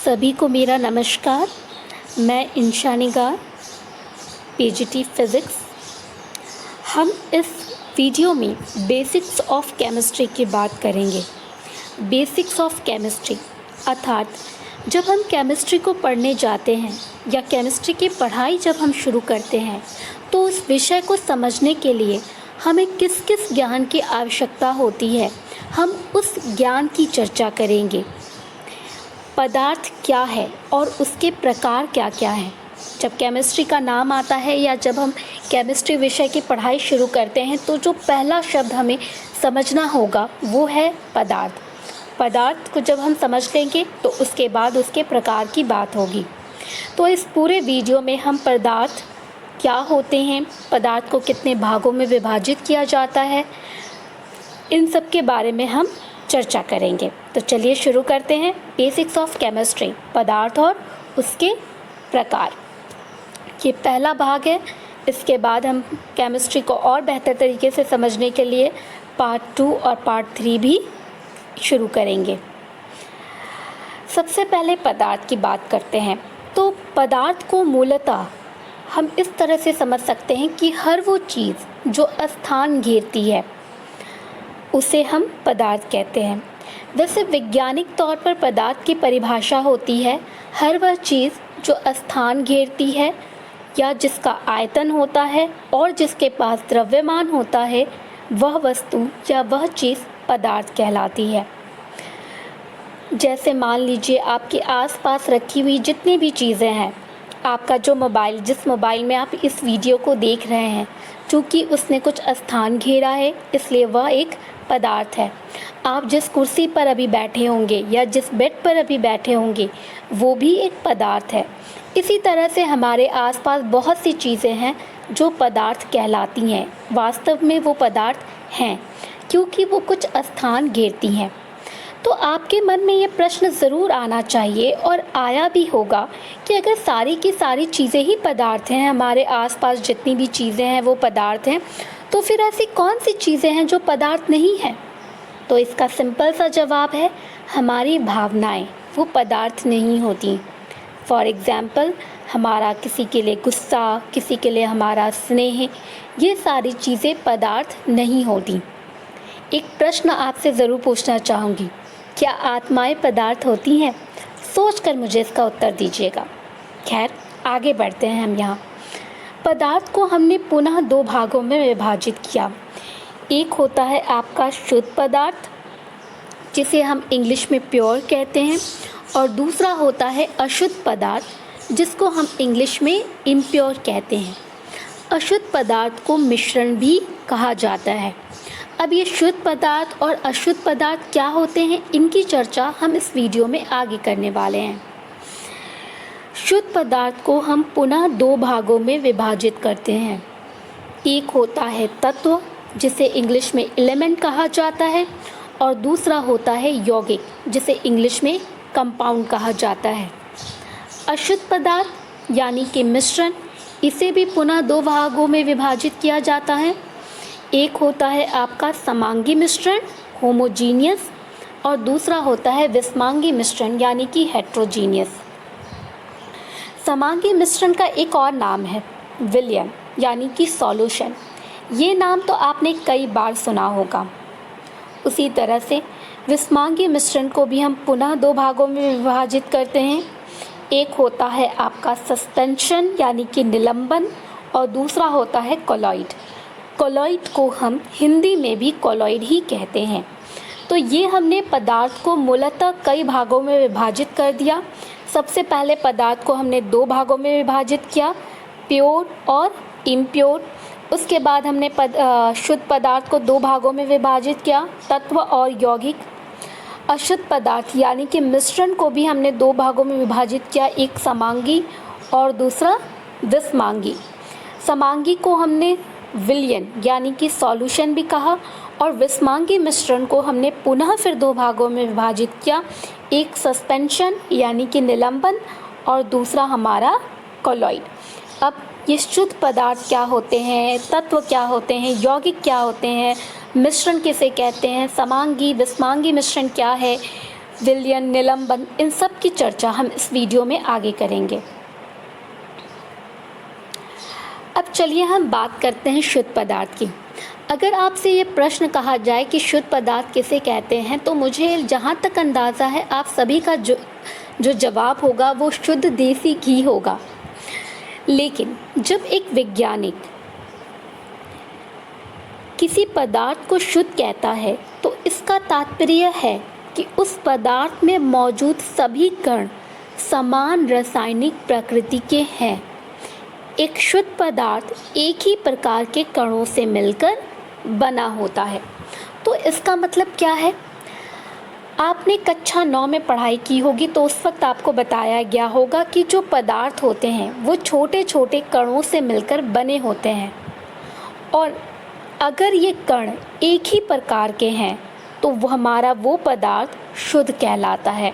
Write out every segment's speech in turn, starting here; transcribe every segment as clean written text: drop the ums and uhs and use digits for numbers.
सभी को मेरा नमस्कार। मैं इंशा निगार, पीजीटी फिज़िक्स। हम इस वीडियो में बेसिक्स ऑफ केमिस्ट्री की बात करेंगे। बेसिक्स ऑफ केमिस्ट्री अर्थात जब हम केमिस्ट्री को पढ़ने जाते हैं या केमिस्ट्री की पढ़ाई जब हम शुरू करते हैं तो उस विषय को समझने के लिए हमें किस किस ज्ञान की आवश्यकता होती है, हम उस ज्ञान की चर्चा करेंगे। पदार्थ क्या है और उसके प्रकार क्या क्या हैं। जब केमिस्ट्री का नाम आता है या जब हम केमिस्ट्री विषय की पढ़ाई शुरू करते हैं तो जो पहला शब्द हमें समझना होगा वो है पदार्थ। पदार्थ को जब हम समझ लेंगे तो उसके बाद उसके प्रकार की बात होगी। तो इस पूरे वीडियो में हम पदार्थ क्या होते हैं, पदार्थ को कितने भागों में विभाजित किया जाता है, इन सब के बारे में हम चर्चा करेंगे। तो चलिए शुरू करते हैं। बेसिक्स ऑफ केमिस्ट्री, पदार्थ और उसके प्रकार, ये पहला भाग है। इसके बाद हम केमिस्ट्री को और बेहतर तरीके से समझने के लिए पार्ट 2 और पार्ट 3 भी शुरू करेंगे। सबसे पहले पदार्थ की बात करते हैं। तो पदार्थ को मूलतः हम इस तरह से समझ सकते हैं कि हर वो चीज़ जो स्थान घेरती है उसे हम पदार्थ कहते हैं। वैसे वैज्ञानिक तौर पर पदार्थ की परिभाषा होती है हर वह चीज़ जो स्थान घेरती है या जिसका आयतन होता है और जिसके पास द्रव्यमान होता है, वह वस्तु या वह चीज़ पदार्थ कहलाती है। जैसे मान लीजिए आपके आसपास रखी हुई जितनी भी चीज़ें हैं, आपका जो मोबाइल, जिस मोबाइल में आप इस वीडियो को देख रहे हैं, चूँकि उसने कुछ स्थान घेरा है इसलिए वह एक पदार्थ है। आप जिस कुर्सी पर अभी बैठे होंगे या जिस बेड पर अभी बैठे होंगे वो भी एक पदार्थ है। इसी तरह से हमारे आसपास बहुत सी चीज़ें हैं जो पदार्थ कहलाती हैं। वास्तव में वो पदार्थ हैं क्योंकि वो कुछ स्थान घेरती हैं। तो आपके मन में ये प्रश्न ज़रूर आना चाहिए और आया भी होगा कि अगर सारी की सारी चीज़ें ही पदार्थ हैं, हमारे आसपास जितनी भी चीज़ें हैं वो पदार्थ हैं, तो फिर ऐसी कौन सी चीज़ें हैं जो पदार्थ नहीं हैं? तो इसका सिंपल सा जवाब है हमारी भावनाएं, वो पदार्थ नहीं होती। फॉर एग्ज़ाम्पल, हमारा किसी के लिए गुस्सा, किसी के लिए हमारा स्नेह, ये सारी चीज़ें पदार्थ नहीं होती। एक प्रश्न आपसे ज़रूर पूछना चाहूँगी, क्या आत्माएं पदार्थ होती हैं? सोचकर मुझे इसका उत्तर दीजिएगा। खैर, आगे बढ़ते हैं हम यहाँ। पदार्थ को हमने पुनः 2 भागों में विभाजित किया। एक होता है आपका शुद्ध पदार्थ, जिसे हम इंग्लिश में प्योर कहते हैं, और दूसरा होता है अशुद्ध पदार्थ, जिसको हम इंग्लिश में इम्प्योर कहते हैं। अशुद्ध पदार्थ को मिश्रण भी कहा जाता है। अब ये शुद्ध पदार्थ और अशुद्ध पदार्थ क्या होते हैं, इनकी चर्चा हम इस वीडियो में आगे करने वाले हैं। शुद्ध पदार्थ को हम पुनः 2 भागों में विभाजित करते हैं। एक होता है तत्व, जिसे इंग्लिश में एलिमेंट कहा जाता है, और दूसरा होता है यौगिक, जिसे इंग्लिश में कंपाउंड कहा जाता है। अशुद्ध पदार्थ यानी कि मिश्रण, इसे भी पुनः 2 भागों में विभाजित किया जाता है। एक होता है आपका समांगी मिश्रण, होमोजीनियस, और दूसरा होता है विषमांगी मिश्रण यानी कि हेट्रोजीनियस। समांगी मिश्रण का एक और नाम है विलयन यानी कि सॉल्यूशन। ये नाम तो आपने कई बार सुना होगा। उसी तरह से विषमांगी मिश्रण को भी हम पुनः 2 भागों में विभाजित करते हैं। एक होता है आपका सस्पेंशन यानी कि निलंबन, और दूसरा होता है कोलॉइड। कोलॉइड को हम हिंदी में भी कोलॉइड ही कहते हैं। तो ये हमने पदार्थ को मूलतः कई भागों में विभाजित कर दिया। सबसे पहले पदार्थ को हमने 2 भागों में विभाजित किया, प्योर और इम्प्योर। उसके बाद हमने शुद्ध पदार्थ को 2 भागों में विभाजित किया, तत्व और यौगिक। अशुद्ध पदार्थ यानी कि मिश्रण को भी हमने 2 भागों में विभाजित किया, एक समांगी और दूसरा विषमांगी। समांगी को हमने विलयन यानी कि सॉल्यूशन भी कहा, और विषमांगी मिश्रण को हमने पुनः फिर 2 भागों में विभाजित किया, एक सस्पेंशन यानी कि निलंबन और दूसरा हमारा कोलॉइड। अब ये शुद्ध पदार्थ क्या होते हैं, तत्व क्या होते हैं, यौगिक क्या होते हैं, मिश्रण किसे कहते हैं, समांगी विषमांगी मिश्रण क्या है, विलयन, निलंबन, इन सब की चर्चा हम इस वीडियो में आगे करेंगे। अब चलिए हम बात करते हैं शुद्ध पदार्थ की। अगर आपसे ये प्रश्न कहा जाए कि शुद्ध पदार्थ किसे कहते हैं, तो मुझे जहाँ तक अंदाज़ा है आप सभी का जो जवाब होगा वो शुद्ध देसी घी होगा। लेकिन जब एक वैज्ञानिक किसी पदार्थ को शुद्ध कहता है तो इसका तात्पर्य है कि उस पदार्थ में मौजूद सभी कण समान रासायनिक प्रकृति के हैं। एक शुद्ध पदार्थ एक ही प्रकार के कणों से मिलकर बना होता है। तो इसका मतलब क्या है? आपने कक्षा 9 में पढ़ाई की होगी तो उस वक्त आपको बताया गया होगा कि जो पदार्थ होते हैं वो छोटे छोटे कणों से मिलकर बने होते हैं, और अगर ये कण एक ही प्रकार के हैं तो वो हमारा वो पदार्थ शुद्ध कहलाता है।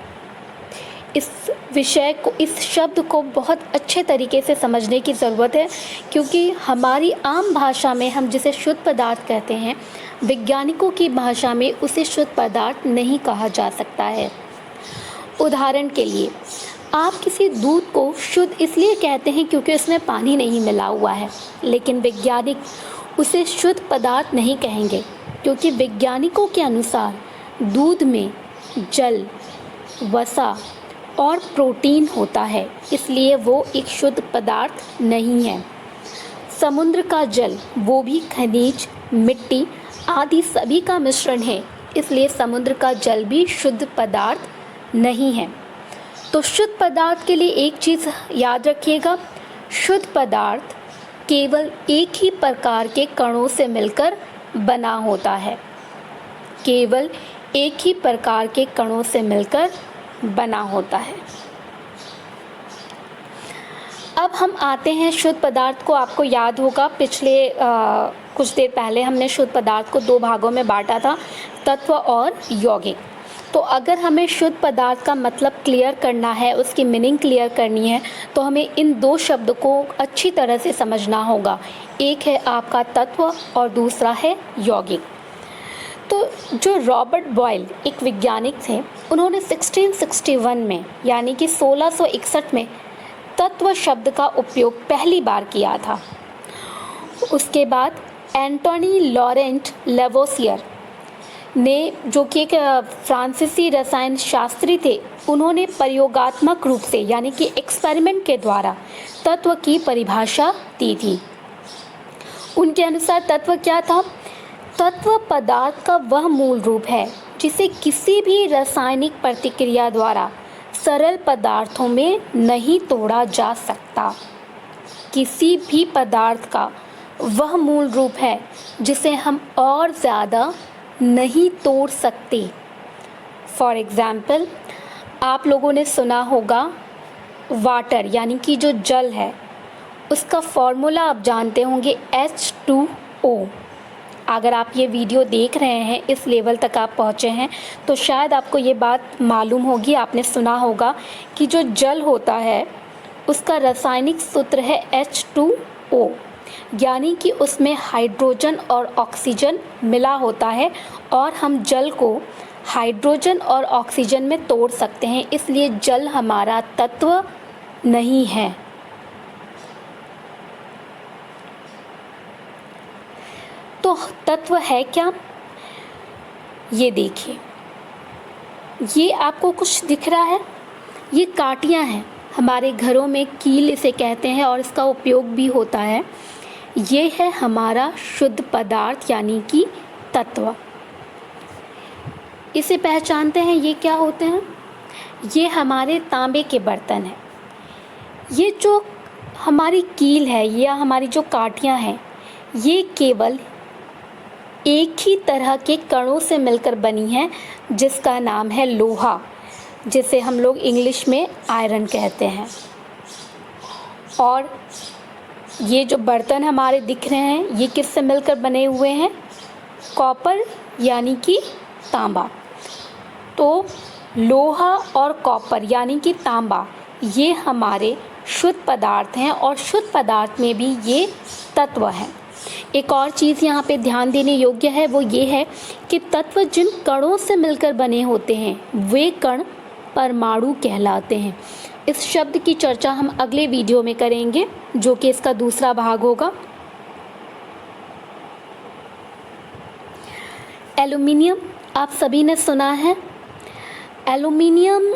इस विषय को, इस शब्द को बहुत अच्छे तरीके से समझने की ज़रूरत है, क्योंकि हमारी आम भाषा में हम जिसे शुद्ध पदार्थ कहते हैं, वैज्ञानिकों की भाषा में उसे शुद्ध पदार्थ नहीं कहा जा सकता है। उदाहरण के लिए, आप किसी दूध को शुद्ध इसलिए कहते हैं क्योंकि उसमें पानी नहीं मिला हुआ है, लेकिन वैज्ञानिक उसे शुद्ध पदार्थ नहीं कहेंगे, क्योंकि वैज्ञानिकों के अनुसार दूध में जल, वसा और प्रोटीन होता है, इसलिए वो एक शुद्ध पदार्थ नहीं है। समुद्र का जल वो भी खनिज, मिट्टी आदि सभी का मिश्रण है, इसलिए समुद्र का जल भी शुद्ध पदार्थ नहीं है। तो शुद्ध पदार्थ के लिए एक चीज़ याद रखिएगा, शुद्ध पदार्थ केवल एक ही प्रकार के कणों से मिलकर बना होता है। केवल एक ही प्रकार के कणों से मिलकर बना होता है। अब हम आते हैं शुद्ध पदार्थ को। आपको याद होगा पिछले कुछ देर पहले हमने शुद्ध पदार्थ को 2 भागों में बांटा था, तत्व और यौगिक। तो अगर हमें शुद्ध पदार्थ का मतलब क्लियर करना है, उसकी मीनिंग क्लियर करनी है, तो हमें इन 2 शब्द को अच्छी तरह से समझना होगा। एक है आपका तत्व और दूसरा है यौगिक। तो जो रॉबर्ट बॉयल एक वैज्ञानिक थे, उन्होंने 1661 में यानी कि 1661 में तत्व शब्द का उपयोग पहली बार किया था। उसके बाद एंटोनी लॉरेंट लेवोसियर ने, जो कि एक फ्रांसीसी रसायन शास्त्री थे, उन्होंने प्रयोगात्मक रूप से यानी कि एक्सपेरिमेंट के द्वारा तत्व की परिभाषा दी थी। उनके अनुसार तत्व क्या था? तत्व पदार्थ का वह मूल रूप है जिसे किसी भी रासायनिक प्रतिक्रिया द्वारा सरल पदार्थों में नहीं तोड़ा जा सकता। किसी भी पदार्थ का वह मूल रूप है जिसे हम और ज़्यादा नहीं तोड़ सकते। फॉर एग्ज़ाम्पल, आप लोगों ने सुना होगा वाटर यानी कि जो जल है, उसका फॉर्मूला आप जानते होंगे H2O। अगर आप ये वीडियो देख रहे हैं, इस लेवल तक आप पहुँचे हैं, तो शायद आपको ये बात मालूम होगी, आपने सुना होगा कि जो जल होता है उसका रासायनिक सूत्र है H2O, यानी कि उसमें हाइड्रोजन और ऑक्सीजन मिला होता है, और हम जल को हाइड्रोजन और ऑक्सीजन में तोड़ सकते हैं, इसलिए जल हमारा तत्व नहीं है। तो तत्व है क्या? ये देखिए, ये आपको कुछ दिख रहा है? ये कांटियाँ हैं, हमारे घरों में कील इसे कहते हैं और इसका उपयोग भी होता है। ये है हमारा शुद्ध पदार्थ यानी कि तत्व। इसे पहचानते हैं, ये क्या होते हैं? ये हमारे तांबे के बर्तन हैं। ये जो हमारी कील है या हमारी जो कांटियाँ हैं, ये केवल एक ही तरह के कणों से मिलकर बनी हैं, जिसका नाम है लोहा, जिसे हम लोग इंग्लिश में आयरन कहते हैं। और ये जो बर्तन हमारे दिख रहे हैं, ये किससे मिलकर बने हुए हैं? कॉपर यानी कि तांबा। तो लोहा और कॉपर यानी कि तांबा, ये हमारे शुद्ध पदार्थ हैं, और शुद्ध पदार्थ में भी ये तत्व हैं। एक और चीज़ यहाँ पे ध्यान देने योग्य है, वो ये है कि तत्व जिन कणों से मिलकर बने होते हैं वे कण परमाणु कहलाते हैं। इस शब्द की चर्चा हम अगले वीडियो में करेंगे, जो कि इसका दूसरा भाग होगा। एल्युमिनियम आप सभी ने सुना है। एल्युमिनियम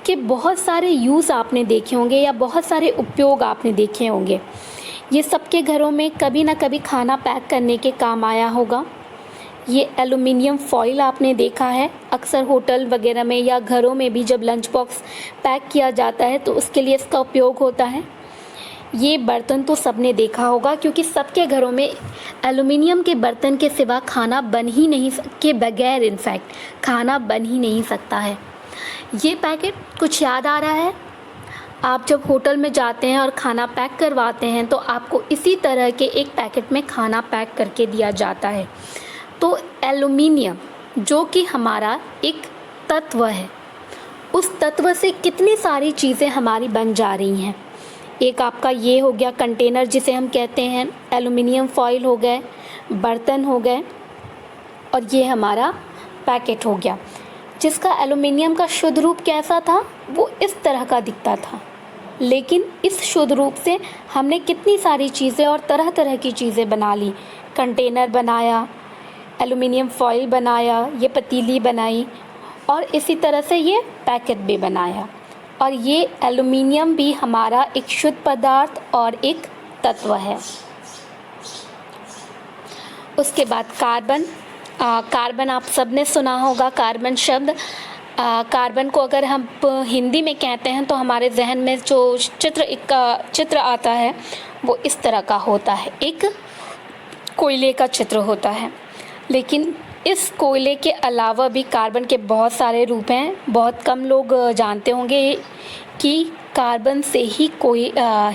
के बहुत सारे यूज़ आपने देखे होंगे या बहुत सारे उपयोग आपने देखे होंगे। ये सबके घरों में कभी ना कभी खाना पैक करने के काम आया होगा। ये एल्युमिनियम फॉइल आपने देखा है, अक्सर होटल वगैरह में या घरों में भी जब लंच बॉक्स पैक किया जाता है तो उसके लिए इसका उपयोग होता है। ये बर्तन तो सबने देखा होगा, क्योंकि सबके घरों में एल्युमिनियम के बर्तन के सिवा खाना बन ही नहीं के बगैर इनफैक्ट खाना बन ही नहीं सकता है। ये पैकेट कुछ याद आ रहा है? आप जब होटल में जाते हैं और खाना पैक करवाते हैं तो आपको इसी तरह के एक पैकेट में खाना पैक करके दिया जाता है। तो एल्युमिनियम जो कि हमारा एक तत्व है, उस तत्व से कितनी सारी चीज़ें हमारी बन जा रही हैं। एक आपका ये हो गया कंटेनर जिसे हम कहते हैं, एल्युमिनियम फॉइल हो गए, बर्तन हो गए, और ये हमारा पैकेट हो गया जिसका एल्युमिनियम का शुद्ध रूप कैसा था, वो इस तरह का दिखता था। लेकिन इस शुद्ध रूप से हमने कितनी सारी चीज़ें और तरह तरह की चीज़ें बना ली। कंटेनर बनाया, एल्युमिनियम फॉइल बनाया, ये पतीली बनाई, और इसी तरह से ये पैकेट भी बनाया। और ये एल्युमिनियम भी हमारा एक शुद्ध पदार्थ और एक तत्व है। उसके बाद कार्बन। कार्बन आप सब ने सुना होगा, कार्बन शब्द। कार्बन को अगर हम हिंदी में कहते हैं तो हमारे जहन में जो चित्र आता है वो इस तरह का होता है, एक कोयले का चित्र होता है। लेकिन इस कोयले के अलावा भी कार्बन के बहुत सारे रूप हैं। बहुत कम लोग जानते होंगे कि कार्बन से ही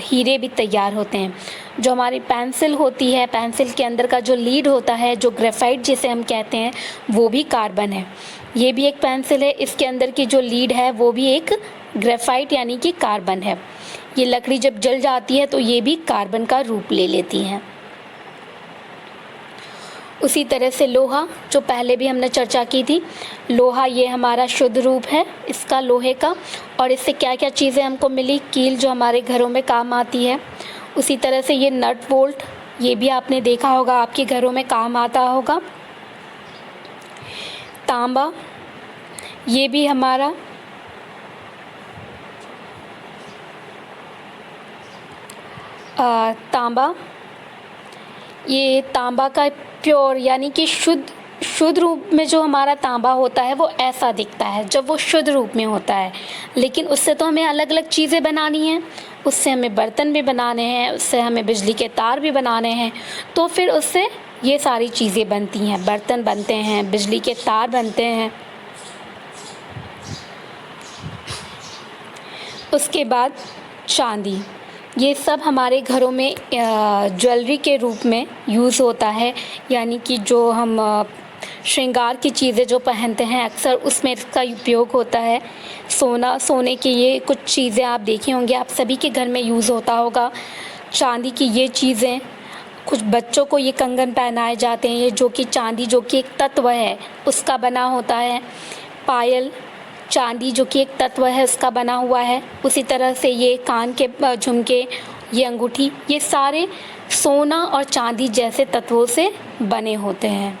हीरे भी तैयार होते हैं। जो हमारी पेंसिल होती है, पेंसिल के अंदर का जो लीड होता है, जो ग्रेफाइट जिसे हम कहते हैं, वो भी कार्बन है। ये भी एक पेंसिल है, इसके अंदर की जो लीड है वो भी एक ग्रेफाइट यानी कि कार्बन है। ये लकड़ी जब जल जाती है तो ये भी कार्बन का रूप ले लेती हैं। उसी तरह से लोहा, जो पहले भी हमने चर्चा की थी, लोहा ये हमारा शुद्ध रूप है इसका, लोहे का। और इससे क्या क्या चीज़ें हमको मिली, कील जो हमारे घरों में काम आती है। उसी तरह से ये नट बोल्ट, ये भी आपने देखा होगा, आपके घरों में काम आता होगा। तांबा, ये भी हमारा तांबा, ये तांबा का प्योर यानी कि शुद्ध रूप में जो हमारा तांबा होता है वो ऐसा दिखता है जब वो शुद्ध रूप में होता है। लेकिन उससे तो हमें अलग अलग चीज़ें बनानी हैं, उससे हमें बर्तन भी बनाने हैं, उससे हमें बिजली के तार भी बनाने हैं, तो फिर उससे ये सारी चीज़ें बनती हैं, बर्तन बनते हैं, बिजली के तार बनते हैं। उसके बाद चांदी, ये सब हमारे घरों में ज्वेलरी के रूप में यूज़ होता है, यानी कि जो हम श्रृंगार की चीज़ें जो पहनते हैं अक्सर उसमें इसका उपयोग होता है। सोने की ये कुछ चीज़ें आप देखे होंगे, आप सभी के घर में यूज़ होता होगा। चांदी की ये चीज़ें, कुछ बच्चों को ये कंगन पहनाए जाते हैं, ये जो कि चांदी जो कि एक तत्व है उसका बना होता है। पायल, चांदी जो कि एक तत्व है उसका बना हुआ है। उसी तरह से ये कान के झुमके, ये अंगूठी, ये सारे सोना और चांदी जैसे तत्वों से बने होते हैं।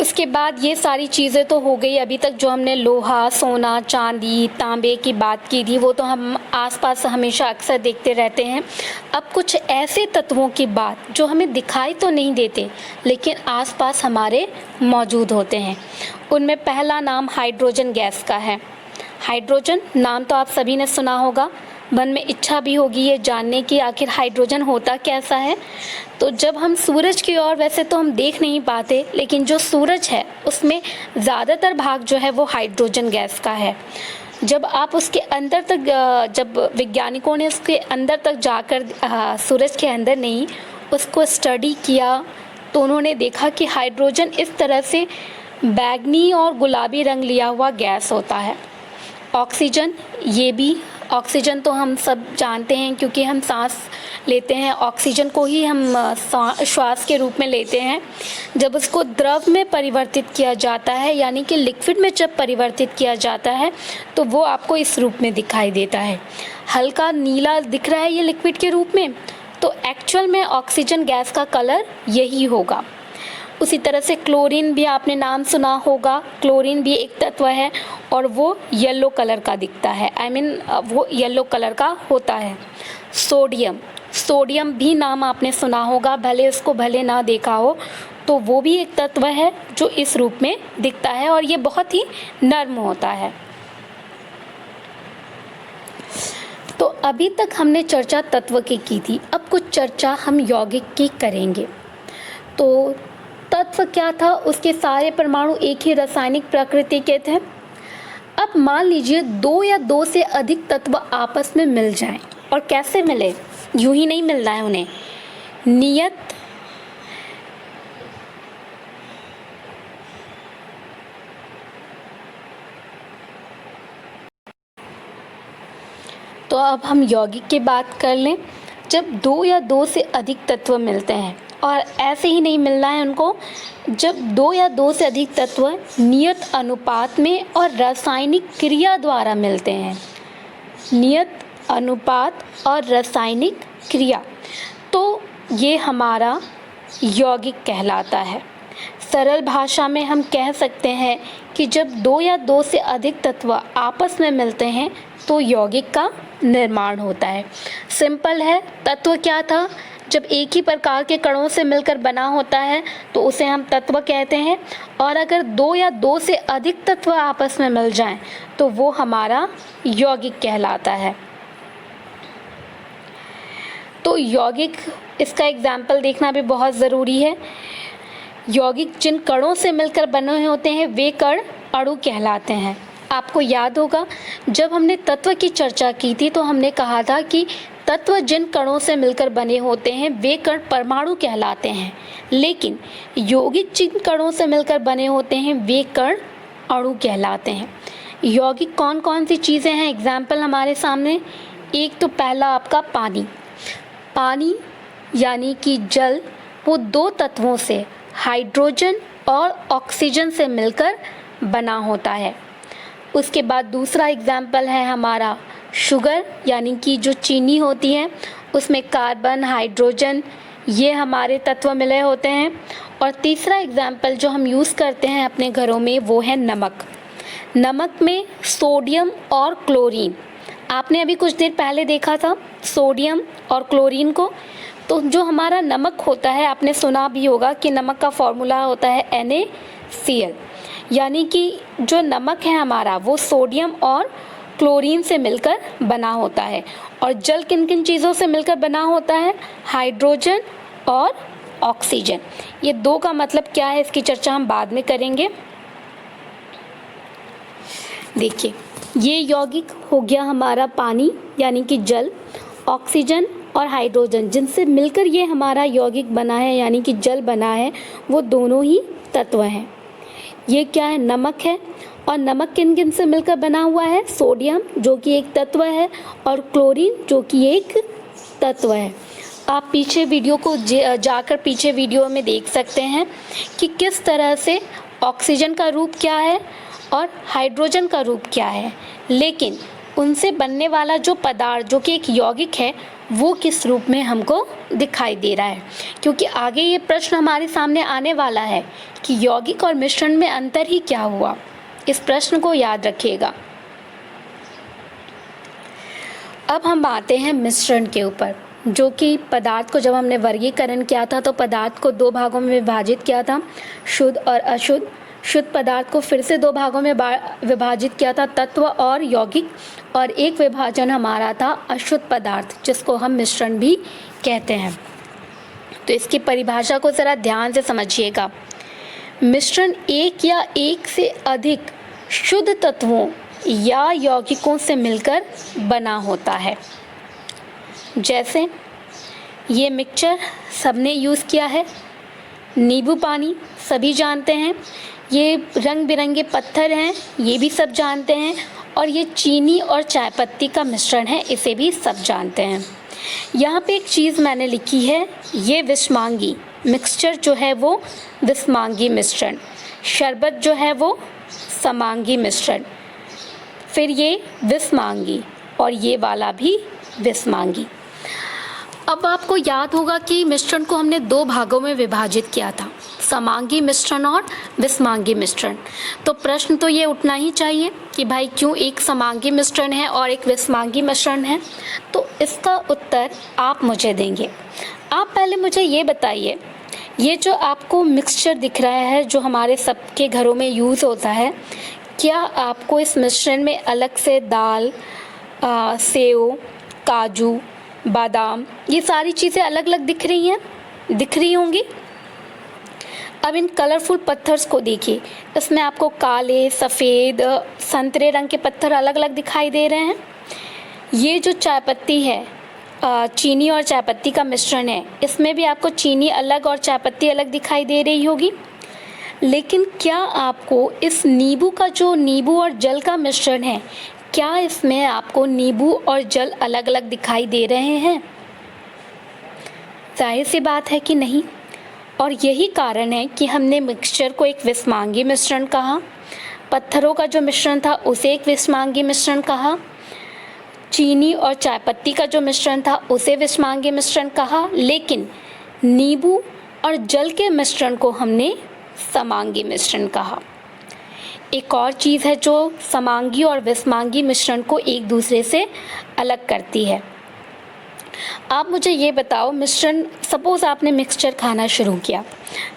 उसके बाद ये सारी चीज़ें तो हो गई, अभी तक जो हमने लोहा, सोना, चांदी, तांबे की बात की थी वो तो हम आसपास हमेशा अक्सर देखते रहते हैं। अब कुछ ऐसे तत्वों की बात जो हमें दिखाई तो नहीं देते लेकिन आसपास हमारे मौजूद होते हैं। उनमें पहला नाम हाइड्रोजन गैस का है। हाइड्रोजन नाम तो आप सभी ने सुना होगा, मन में इच्छा भी होगी ये जानने की आखिर हाइड्रोजन होता कैसा है। तो जब हम सूरज की ओर, वैसे तो हम देख नहीं पाते, लेकिन जो सूरज है उसमें ज़्यादातर भाग जो है वो हाइड्रोजन गैस का है। जब आप उसके अंदर तक, जब वैज्ञानिकों ने उसके अंदर तक जाकर, सूरज के अंदर नहीं, उसको स्टडी किया तो उन्होंने देखा कि हाइड्रोजन इस तरह से बैंगनी और गुलाबी रंग लिया हुआ गैस होता है। ऑक्सीजन, ये भी ऑक्सीजन तो हम सब जानते हैं क्योंकि हम सांस लेते हैं, ऑक्सीजन को ही हम श्वास के रूप में लेते हैं। जब उसको द्रव में परिवर्तित किया जाता है, यानी कि लिक्विड में जब परिवर्तित किया जाता है, तो वो आपको इस रूप में दिखाई देता है। हल्का नीला दिख रहा है ये लिक्विड के रूप में, तो एक्चुअल में ऑक्सीजन गैस का कलर यही होगा। उसी तरह से क्लोरीन भी आपने नाम सुना होगा। क्लोरीन भी एक तत्व है और वो येलो कलर का दिखता है, वो येलो कलर का होता है। सोडियम भी नाम आपने सुना होगा, भले ना देखा हो, तो वो भी एक तत्व है जो इस रूप में दिखता है और ये बहुत ही नर्म होता है। तो अभी तक हमने चर्चा तत्व की थी, अब कुछ चर्चा हम यौगिक की करेंगे। तो तत्व क्या था? उसके सारे परमाणु एक ही रासायनिक प्रकृति के थे। अब मान लीजिए 2 या 2 से अधिक तत्व आपस में मिल जाएं, और कैसे मिले? यूं ही नहीं मिलना है उन्हें, नियत तो अब हम यौगिक की बात कर लें। जब 2 या 2 से अधिक तत्व मिलते हैं, और ऐसे ही नहीं मिलना है उनको, जब 2 या 2 से अधिक तत्व नियत अनुपात में और रासायनिक क्रिया द्वारा मिलते हैं, नियत अनुपात और रासायनिक क्रिया, तो ये हमारा यौगिक कहलाता है। सरल भाषा में हम कह सकते हैं कि जब 2 या 2 से अधिक तत्व आपस में मिलते हैं तो यौगिक का निर्माण होता है। सिंपल है। तत्व क्या था? जब एक ही प्रकार के कणों से मिलकर बना होता है तो उसे हम तत्व कहते हैं, और अगर 2 या 2 से अधिक तत्व आपस में मिल जाएं तो वो हमारा यौगिक कहलाता है। तो यौगिक, इसका एग्जाम्पल देखना भी बहुत ज़रूरी है। यौगिक जिन कणों से मिलकर बने होते हैं वे कण अणु कहलाते हैं। आपको याद होगा जब हमने तत्व की चर्चा की थी तो हमने कहा था कि तत्व जिन कणों से मिलकर बने होते हैं वे कण परमाणु कहलाते हैं, लेकिन यौगिक जिन कणों से मिलकर बने होते हैं वे कण अणु कहलाते हैं। यौगिक कौन कौन सी चीज़ें हैं? एग्जाम्पल हमारे सामने। एक तो पहला आपका पानी यानी कि जल, वो 2 तत्वों से, हाइड्रोजन और ऑक्सीजन से मिलकर बना होता है। उसके बाद दूसरा एग्जाम्पल है हमारा शुगर, यानी कि जो चीनी होती है उसमें कार्बन, हाइड्रोजन, ये हमारे तत्व मिले होते हैं। और तीसरा एग्जाम्पल जो हम यूज़ करते हैं अपने घरों में वो है नमक। नमक में सोडियम और क्लोरीन, आपने अभी कुछ देर पहले देखा था सोडियम और क्लोरीन को। तो जो हमारा नमक होता है, आपने सुना भी होगा कि नमक का फॉर्मूला होता है NaCl, यानी कि जो नमक है हमारा वो सोडियम और क्लोरीन से मिलकर बना होता है। और जल किन किन चीज़ों से मिलकर बना होता है? हाइड्रोजन और ऑक्सीजन। ये 2 का मतलब क्या है इसकी चर्चा हम बाद में करेंगे। देखिए, ये यौगिक हो गया हमारा पानी यानी कि जल, ऑक्सीजन और हाइड्रोजन जिनसे मिलकर ये हमारा यौगिक बना है यानी कि जल बना है, वो दोनों ही तत्व हैं। ये क्या है? नमक है। और नमक किन किन से मिलकर बना हुआ है? सोडियम जो कि एक तत्व है और क्लोरीन जो कि एक तत्व है। आप पीछे वीडियो को जाकर पीछे वीडियो में देख सकते हैं कि किस तरह से ऑक्सीजन का रूप क्या है और हाइड्रोजन का रूप क्या है, लेकिन उनसे बनने वाला जो पदार्थ जो कि एक यौगिक है वो किस रूप में हमको दिखाई दे रहा है। क्योंकि आगे ये प्रश्न हमारे सामने आने वाला है कि यौगिक और मिश्रण में अंतर ही क्या हुआ। इस प्रश्न को याद रखिएगा। अब हम आते हैं मिश्रण के ऊपर, जो कि पदार्थ को जब हमने वर्गीकरण किया था तो पदार्थ को 2 भागों में विभाजित किया था, शुद्ध और अशुद्ध। शुद्ध पदार्थ को फिर से 2 भागों में विभाजित किया था, तत्व और यौगिक। और एक विभाजन हमारा था अशुद्ध पदार्थ, जिसको हम मिश्रण भी कहते हैं। तो इसकी परिभाषा को ज़रा ध्यान से समझिएगा। मिश्रण एक या एक से अधिक शुद्ध तत्वों या यौगिकों से मिलकर बना होता है। जैसे ये मिक्सचर सबने यूज़ किया है, नींबू पानी सभी जानते हैं, ये रंग बिरंगे पत्थर हैं ये भी सब जानते हैं, और ये चीनी और चाय पत्ती का मिश्रण है इसे भी सब जानते हैं। यहाँ पे एक चीज़ मैंने लिखी है, ये विषमांगी मिक्सचर जो है वो विषमांगी मिश्रण, शरबत जो है वो समांगी मिश्रण, फिर ये विषमांगी और ये वाला भी विषमांगी। अब आपको याद होगा कि मिश्रण को हमने दो भागों में विभाजित किया था, समांगी मिश्रण और विषमांगी मिश्रण। तो प्रश्न तो ये उठना ही चाहिए कि भाई क्यों एक समांगी मिश्रण है और एक विषमांगी मिश्रण है। तो इसका उत्तर आप मुझे देंगे। आप पहले मुझे ये बताइए, ये जो आपको मिक्सचर दिख रहा है जो हमारे सबके घरों में यूज़ होता है, क्या आपको इस मिश्रण में अलग से दाल, सेव, काजू, बादाम, ये सारी चीज़ें अलग अलग दिख रही हैं, दिख रही होंगी? अब इन कलरफुल पत्थर्स को देखिए, इसमें आपको काले, सफ़ेद, संतरे रंग के पत्थर अलग अलग दिखाई दे रहे हैं। ये जो चाय पत्ती है, चीनी और चाय पत्ती का मिश्रण है, इसमें भी आपको चीनी अलग और चाय पत्ती अलग दिखाई दे रही होगी। लेकिन क्या आपको इस नींबू का जो नींबू और जल का मिश्रण है, क्या इसमें आपको नींबू और जल अलग अलग दिखाई दे रहे हैं? जाहिर सी बात है कि नहीं। और यही कारण है कि हमने मिक्सचर को एक विषमांगी मिश्रण कहा, पत्थरों का जो मिश्रण था उसे एक विषमांगी मिश्रण कहा, चीनी और चाय पत्ती का जो मिश्रण था उसे विषमांगी मिश्रण कहा, लेकिन नींबू और जल के मिश्रण को हमने समांगी मिश्रण कहा। एक और चीज़ है जो समांगी और विषमांगी मिश्रण को एक दूसरे से अलग करती है। आप मुझे ये बताओ, मिश्रण, सपोज़ आपने मिक्सचर खाना शुरू किया,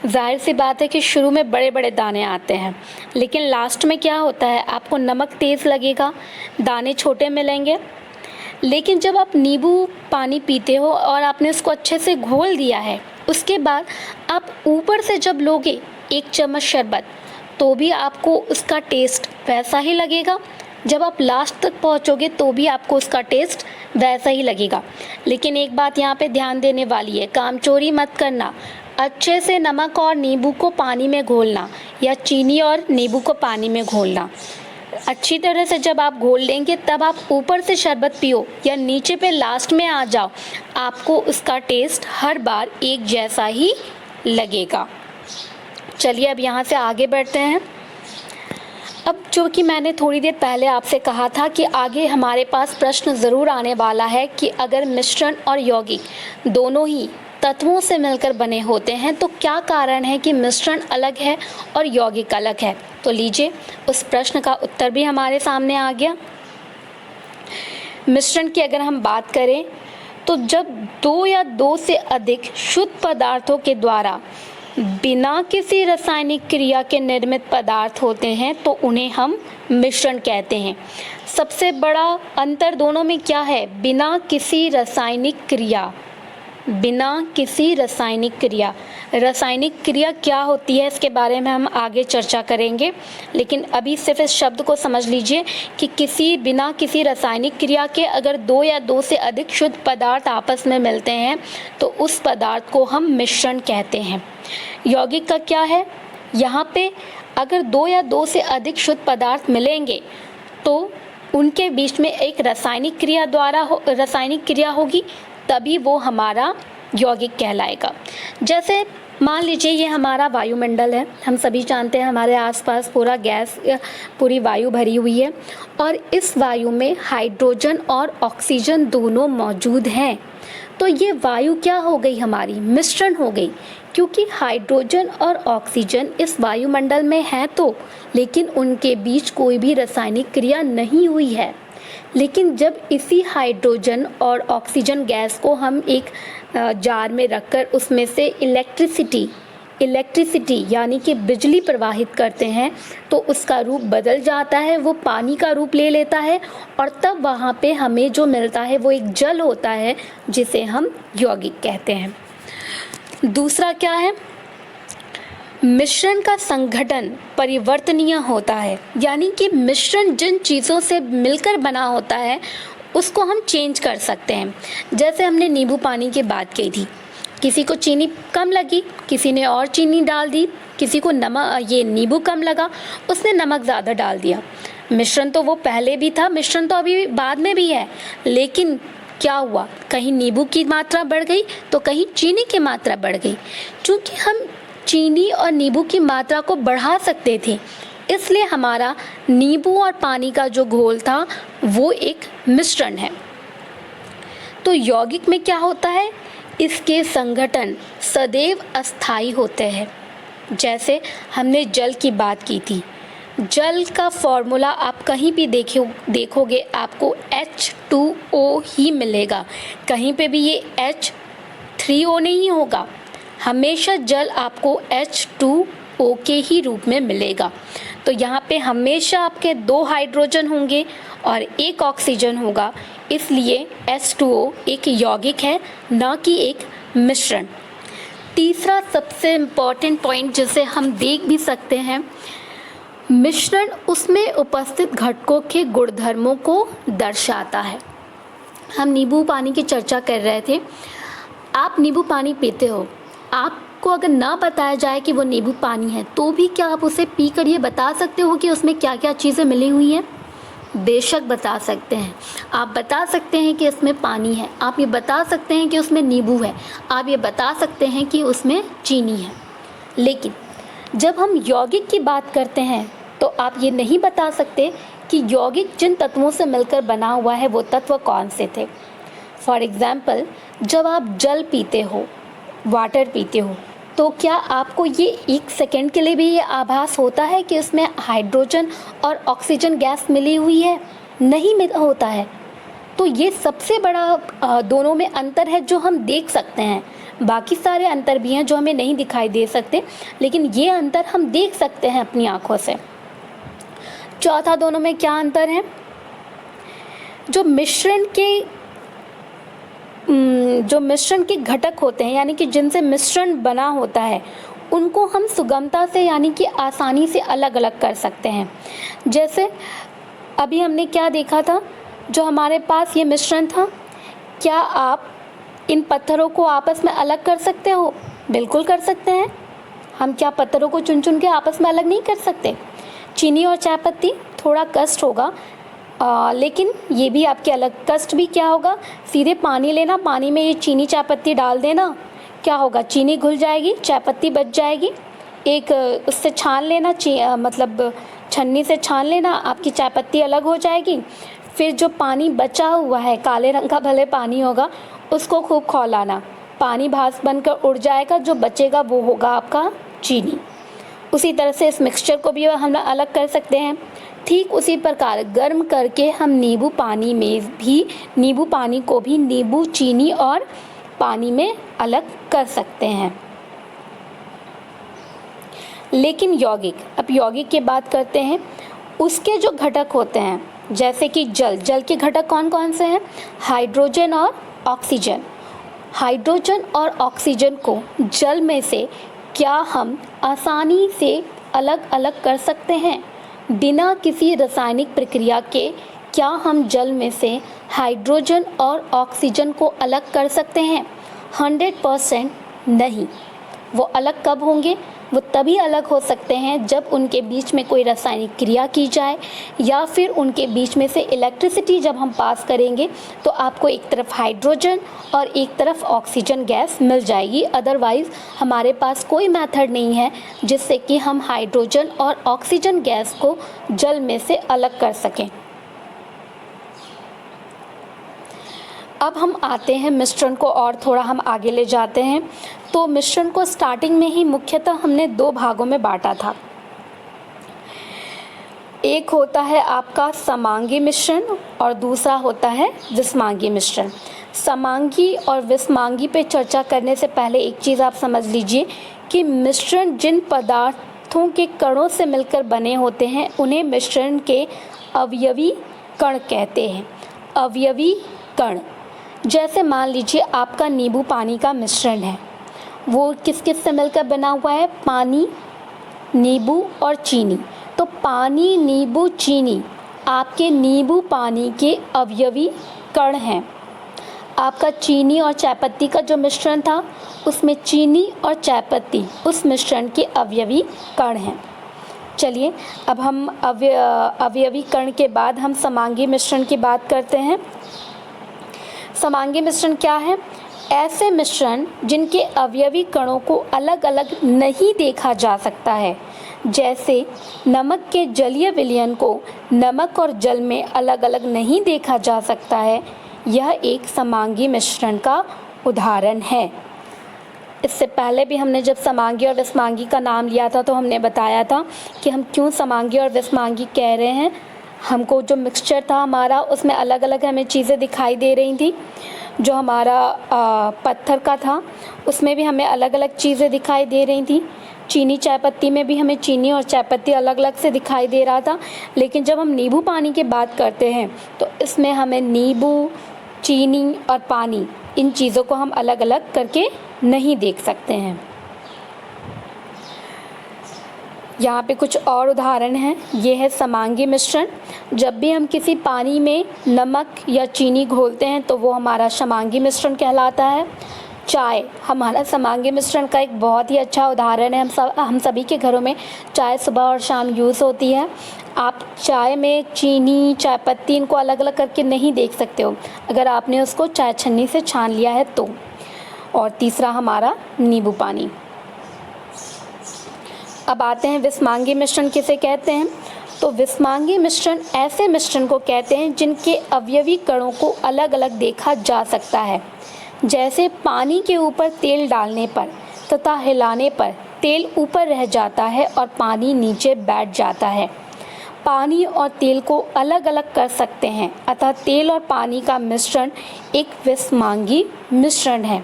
जाहिर सी बात है कि शुरू में बड़े बड़े दाने आते हैं, लेकिन लास्ट में क्या होता है, आपको नमक तेज़ लगेगा, दाने छोटे मिलेंगे। लेकिन जब आप नींबू पानी पीते हो और आपने उसको अच्छे से घोल दिया है, उसके बाद आप ऊपर से जब लोगे 1 चम्मच शरबत, तो भी आपको उसका टेस्ट वैसा ही लगेगा। जब आप लास्ट तक पहुंचोगे तो भी आपको उसका टेस्ट वैसा ही लगेगा। लेकिन एक बात यहाँ पे ध्यान देने वाली है, कामचोरी मत करना। अच्छे से नमक और नींबू को पानी में घोलना या चीनी और नींबू को पानी में घोलना। अच्छी तरह से जब आप घोल लेंगे तब आप ऊपर से शरबत पियो या नीचे पे लास्ट में आ जाओ, आपको उसका टेस्ट हर बार एक जैसा ही लगेगा। चलिए अब यहाँ से आगे बढ़ते हैं। अब जो कि मैंने थोड़ी देर पहले आपसे कहा था कि आगे हमारे पास प्रश्न ज़रूर आने वाला है कि अगर मिश्रण और यौगिक दोनों ही तत्वों से मिलकर बने होते हैं तो क्या कारण है कि मिश्रण अलग है और यौगिक अलग है। तो लीजिए, उस प्रश्न का उत्तर भी हमारे सामने आ गया। मिश्रण की अगर हम बात करें तो जब 2 या 2 से अधिक शुद्ध पदार्थों के द्वारा बिना किसी रासायनिक क्रिया के निर्मित पदार्थ होते हैं तो उन्हें हम मिश्रण कहते हैं। सबसे बड़ा अंतर दोनों में क्या है? बिना किसी रासायनिक क्रिया। बिना किसी रासायनिक क्रिया। रासायनिक क्रिया क्या होती है इसके बारे में हम आगे चर्चा करेंगे, लेकिन अभी सिर्फ इस शब्द को समझ लीजिए कि बिना किसी रासायनिक क्रिया के अगर 2 या 2 से अधिक शुद्ध पदार्थ आपस में मिलते हैं तो उस पदार्थ को हम मिश्रण कहते हैं। यौगिक का क्या है? यहाँ पे अगर 2 या 2 से अधिक शुद्ध पदार्थ मिलेंगे तो उनके बीच में एक रासायनिक क्रिया होगी, तभी वो हमारा यौगिक कहलाएगा। जैसे मान लीजिए ये हमारा वायुमंडल है, हम सभी जानते हैं हमारे आसपास पूरी वायु भरी हुई है और इस वायु में हाइड्रोजन और ऑक्सीजन दोनों मौजूद हैं। तो ये वायु क्या हो गई? हमारी मिश्रण हो गई, क्योंकि हाइड्रोजन और ऑक्सीजन इस वायुमंडल में है तो, लेकिन उनके बीच कोई भी रासायनिक क्रिया नहीं हुई है। लेकिन जब इसी हाइड्रोजन और ऑक्सीजन गैस को हम एक जार में रखकर उसमें से इलेक्ट्रिसिटी यानी कि बिजली प्रवाहित करते हैं तो उसका रूप बदल जाता है, वो पानी का रूप ले लेता है और तब वहाँ पे हमें जो मिलता है वो एक जल होता है जिसे हम यौगिक कहते हैं। दूसरा क्या है? मिश्रण का संगठन परिवर्तनीय होता है, यानी कि मिश्रण जिन चीज़ों से मिलकर बना होता है उसको हम चेंज कर सकते हैं। जैसे हमने नींबू पानी की बात की थी, किसी को चीनी कम लगी, किसी ने और चीनी डाल दी, किसी को नींबू कम लगा, उसने नमक ज़्यादा डाल दिया। मिश्रण तो वो पहले भी था, मिश्रण तो अभी बाद में भी है, लेकिन क्या हुआ, कहीं नींबू की मात्रा बढ़ गई तो कहीं चीनी की मात्रा बढ़ गई। क्योंकि हम चीनी और नींबू की मात्रा को बढ़ा सकते थे, इसलिए हमारा नींबू और पानी का जो घोल था वो एक मिश्रण है। तो यौगिक में क्या होता है, इसके संगठन सदैव अस्थायी होते हैं। जैसे हमने जल की बात की थी, जल का फॉर्मूला आप कहीं भी देखोगे आपको H2O ही मिलेगा, कहीं पे भी ये H3O नहीं होगा। हमेशा जल आपको H2O के ही रूप में मिलेगा। तो यहाँ पे हमेशा आपके 2 हाइड्रोजन होंगे और 1 ऑक्सीजन होगा, इसलिए H2O एक यौगिक है, न कि एक मिश्रण। तीसरा सबसे इम्पॉर्टेंट पॉइंट जिसे हम देख भी सकते हैं, मिश्रण उसमें उपस्थित घटकों के गुणधर्मों को दर्शाता है। हम नींबू पानी की चर्चा कर रहे थे। आप नींबू पानी पीते हो, आपको अगर ना बताया जाए कि वो नींबू पानी है तो भी क्या आप उसे पी कर ये बता सकते हो कि उसमें क्या क्या चीज़ें मिली हुई हैं? बेशक बता सकते हैं। आप बता सकते हैं कि इसमें पानी है, आप ये बता सकते हैं कि उसमें नींबू है, आप ये बता सकते हैं कि उसमें चीनी है। लेकिन जब हम यौगिक की बात करते हैं तो आप ये नहीं बता सकते कि यौगिक जिन तत्वों से मिलकर बना हुआ है वो तत्व कौन से थे। फॉर एग्ज़ाम्पल, जब आप जल पीते हो, वाटर पीते हो, तो क्या आपको ये 1 सेकेंड के लिए भी ये आभास होता है कि उसमें हाइड्रोजन और ऑक्सीजन गैस मिली हुई है? नहीं होता है। तो ये सबसे बड़ा दोनों में अंतर है जो हम देख सकते हैं। बाकी सारे अंतर भी हैं जो हमें नहीं दिखाई दे सकते, लेकिन ये अंतर हम देख सकते हैं अपनी आँखों से। चौथा, दोनों में क्या अंतर है? जो मिश्रण के घटक होते हैं, यानी कि जिनसे मिश्रण बना होता है, उनको हम सुगमता से यानी कि आसानी से अलग अलग कर सकते हैं। जैसे अभी हमने क्या देखा था, जो हमारे पास ये मिश्रण था, क्या आप इन पत्थरों को आपस में अलग कर सकते हो? बिल्कुल कर सकते हैं। हम क्या पत्थरों को चुन चुन के आपस में अलग नहीं कर सकते? चीनी और चाय पत्ती थोड़ा कष्ट होगा, लेकिन ये भी आपके अलग। कष्ट भी क्या होगा, सीधे पानी लेना, पानी में ये चीनी चाय पत्ती डाल देना, क्या होगा, चीनी घुल जाएगी, चाय पत्ती बच जाएगी। एक उससे छान लेना, मतलब छन्नी से छान लेना, आपकी चाय पत्ती अलग हो जाएगी। फिर जो पानी बचा हुआ है, काले रंग का भले पानी होगा, उसको खूब खौलाना, पानी भाप बनकर उड़ जाएगा, जो बचेगा वो होगा आपका चीनी। उसी तरह से इस मिक्सचर को भी हम अलग कर सकते हैं। ठीक उसी प्रकार गर्म करके हम नींबू पानी को भी नींबू, चीनी और पानी में अलग कर सकते हैं। लेकिन अब यौगिक की बात करते हैं। उसके जो घटक होते हैं, जैसे कि जल के घटक कौन कौन से हैं? हाइड्रोजन और ऑक्सीजन। हाइड्रोजन और ऑक्सीजन को जल में से क्या हम आसानी से अलग अलग कर सकते हैं? बिना किसी रासायनिक प्रक्रिया के क्या हम जल में से हाइड्रोजन और ऑक्सीजन को अलग कर सकते हैं? 100% नहीं। वो अलग कब होंगे? वो तभी अलग हो सकते हैं जब उनके बीच में कोई रासायनिक क्रिया की जाए, या फिर उनके बीच में से इलेक्ट्रिसिटी जब हम पास करेंगे तो आपको एक तरफ हाइड्रोजन और एक तरफ ऑक्सीजन गैस मिल जाएगी। अदरवाइज़ हमारे पास कोई मेथड नहीं है जिससे कि हम हाइड्रोजन और ऑक्सीजन गैस को जल में से अलग कर सकें। अब हम आते हैं मिश्रण को और थोड़ा हम आगे ले जाते हैं। तो मिश्रण को स्टार्टिंग में ही मुख्यतः हमने 2 भागों में बांटा था। एक होता है आपका समांगी मिश्रण और दूसरा होता है विषमांगी मिश्रण। समांगी और विषमांगी पे चर्चा करने से पहले एक चीज़ आप समझ लीजिए कि मिश्रण जिन पदार्थों के कणों से मिलकर बने होते हैं उन्हें मिश्रण के अवयवी कण कहते हैं। अवयवी कण, जैसे मान लीजिए आपका नींबू पानी का मिश्रण है, वो किस किस से मिलकर बना हुआ है? पानी, नींबू और चीनी। तो पानी, नींबू, चीनी आपके नींबू पानी के अवयवी कण हैं। आपका चीनी और चायपत्ती का जो मिश्रण था उसमें चीनी और चायपत्ती उस मिश्रण के अवयवी कण हैं। चलिए अब हम अवयवी कण के बाद हम समांगी मिश्रण की बात करते हैं। समांगी मिश्रण क्या है? ऐसे मिश्रण जिनके अवयवी कणों को अलग अलग नहीं देखा जा सकता है, जैसे नमक के जलीय विलयन को नमक और जल में अलग अलग नहीं देखा जा सकता है, यह एक समांगी मिश्रण का उदाहरण है। इससे पहले भी हमने जब समांगी और विषमांगी का नाम लिया था तो हमने बताया था कि हम क्यों समांगी और विषमांगी कह रहे हैं। हमको जो मिक्सचर था हमारा, उसमें अलग अलग हमें चीज़ें दिखाई दे रही थी। जो हमारा पत्थर का था उसमें भी हमें अलग अलग चीज़ें दिखाई दे रही थी। चीनी चायपत्ती में भी हमें चीनी और चायपत्ती अलग अलग से दिखाई दे रहा था। लेकिन जब हम नींबू पानी की बात करते हैं तो इसमें हमें नींबू, चीनी और पानी, इन चीज़ों को हम अलग अलग करके नहीं देख सकते हैं। यहाँ पे कुछ और उदाहरण हैं। ये है समांगी मिश्रण। जब भी हम किसी पानी में नमक या चीनी घोलते हैं तो वो हमारा समांगी मिश्रण कहलाता है। चाय हमारा समांगी मिश्रण का एक बहुत ही अच्छा उदाहरण है। हम सभी के घरों में चाय सुबह और शाम यूज़ होती है। आप चाय में चीनी, चायपत्ती, इनको अलग अलग करके नहीं देख सकते हो अगर आपने उसको चाय छन्नी से छान लिया है तो। और तीसरा हमारा नींबू पानी। अब आते हैं विषमांगी मिश्रण किसे कहते हैं। तो विषमांगी मिश्रण ऐसे मिश्रण को कहते हैं जिनके अवयवी कणों को अलग अलग देखा जा सकता है, जैसे पानी के ऊपर तेल डालने पर तथा हिलाने पर तेल ऊपर रह जाता है और पानी नीचे बैठ जाता है। पानी और तेल को अलग अलग कर सकते हैं, अतः तेल और पानी का मिश्रण एक विषमांगी मिश्रण है।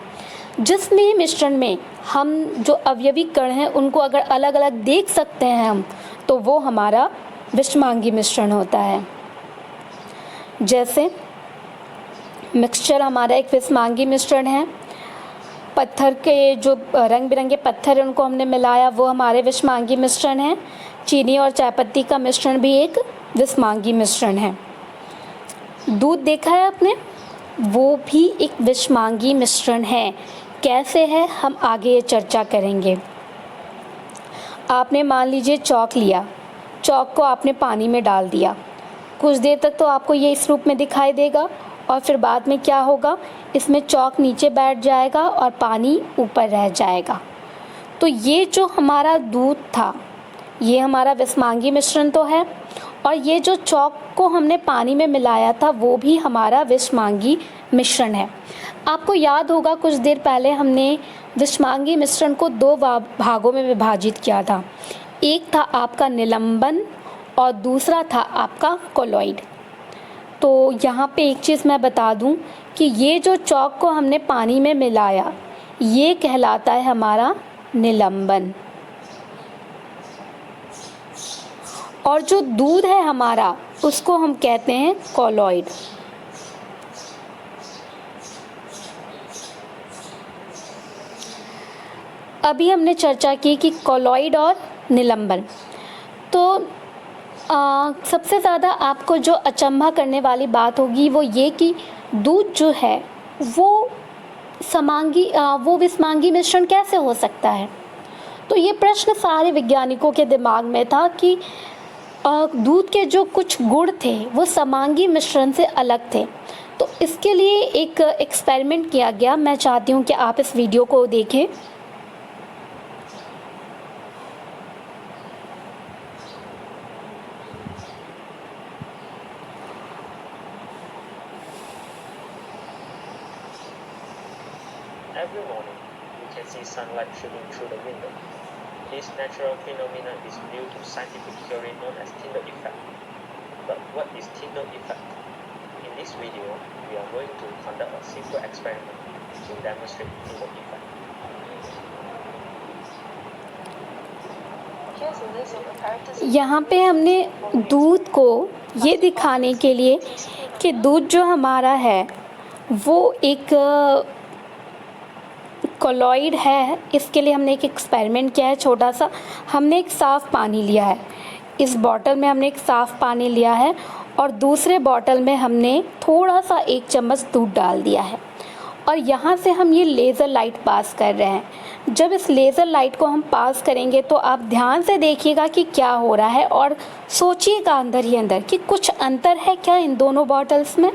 जिसमें मिश्रण में हम जो अवयवी कण हैं उनको अगर अलग अलग देख सकते हैं हम, तो वो हमारा विषमांगी मिश्रण होता है। जैसे मिक्सचर हमारा एक विषमांगी मिश्रण है। पत्थर के जो रंग बिरंगे पत्थर हैं उनको हमने मिलाया, वो हमारे विषमांगी मिश्रण है। चीनी और चायपत्ती का मिश्रण भी एक विषमांगी मिश्रण है। दूध देखा है आपने, वो भी एक विषमांगी मिश्रण है। कैसे है हम आगे ये चर्चा करेंगे। आपने मान लीजिए चौक लिया, चौक को आपने पानी में डाल दिया, कुछ देर तक तो आपको ये इस रूप में दिखाई देगा और फिर बाद में क्या होगा, इसमें चौक नीचे बैठ जाएगा और पानी ऊपर रह जाएगा। तो ये जो हमारा दूध था ये हमारा विषमांगी मिश्रण तो है, और ये जो चौक को हमने पानी में मिलाया था वो भी हमारा विषमांगी मिश्रण है। आपको याद होगा कुछ देर पहले हमने विषमांगी मिश्रण को दो भागों में विभाजित किया था। एक था आपका निलंबन और दूसरा था आपका कोलॉइड। तो यहाँ पे एक चीज़ मैं बता दूँ कि ये जो चौक को हमने पानी में मिलाया ये कहलाता है हमारा निलंबन, और जो दूध है हमारा उसको हम कहते हैं कोलॉइड। अभी हमने चर्चा की कि कोलॉइड और निलंबन। तो सबसे ज़्यादा आपको जो अचंभा करने वाली बात होगी वो ये कि दूध जो है वो वो विषमांगी मिश्रण कैसे हो सकता है। तो ये प्रश्न सारे वैज्ञानिकों के दिमाग में था कि दूध के जो कुछ गुण थे वो समांगी मिश्रण से अलग थे। तो इसके लिए एक एक्सपेरिमेंट किया गया। मैं चाहती हूँ कि आप इस वीडियो को देखें। Every morning, you can see sunlight shooting through the window. This natural phenomenon is due to scientific theory known as Tyndall effect. But what is Tyndall effect? In this video, we are going to conduct a simple experiment to demonstrate Tyndall effect. यहाँ पे हमने दूध को ये दिखाने के लिए कि दूध जो हमारा है वो एक कोलॉइड है, इसके लिए हमने एक एक्सपेरिमेंट किया है छोटा सा। हमने एक साफ़ पानी लिया है, इस बॉटल में हमने एक साफ़ पानी लिया है और दूसरे बॉटल में हमने थोड़ा सा 1 चम्मच दूध डाल दिया है, और यहाँ से हम ये लेज़र लाइट पास कर रहे हैं। जब इस लेज़र लाइट को हम पास करेंगे तो आप ध्यान से देखिएगा कि क्या हो रहा है और सोचिएगा अंदर ही अंदर कि कुछ अंतर है क्या इन दोनों बॉटल्स में।